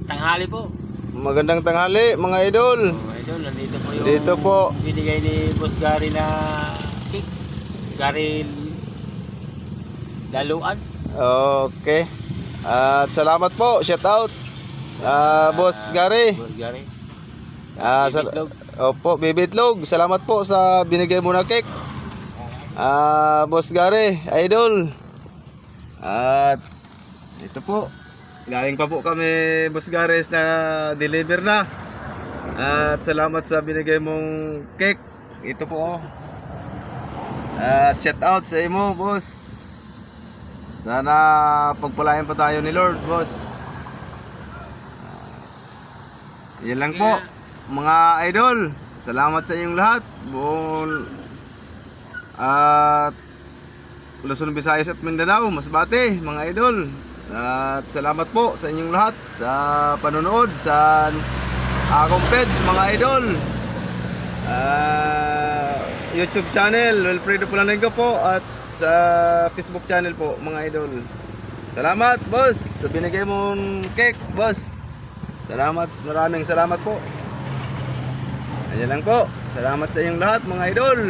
tanghali po. Magandang tanghali mga idol. Idol, nandito po yung Dito po. binigay ni Boss Gary na cake. Gary Laluan. Okay. At salamat po. Shout out. Boss Gary. Boss Gary. Bibitlog. Opo, Bibitlog. Salamat po sa binigay mo na cake. Boss Gary, idol. At ito po. Galing pa po kami, Boss Gary, na deliver na. At salamat sa binigay mong cake. Ito po. At shout out sa imo, boss. Sana pagpalain pa tayo ni Lord, boss. Yan lang po, mga idol. Salamat sa inyong lahat. Buong at Luzon, Visayas at Mindanao, Masbate, mga idol. At salamat po sa inyong lahat sa panonood sa akong page, mga idol. YouTube channel, Wilfredo Pulanego po, at sa Facebook channel po, mga idol. Salamat, boss, sa binigay mong cake, boss. Salamat, maraming salamat po. Ayan lang po. Salamat sa inyong lahat, mga idol.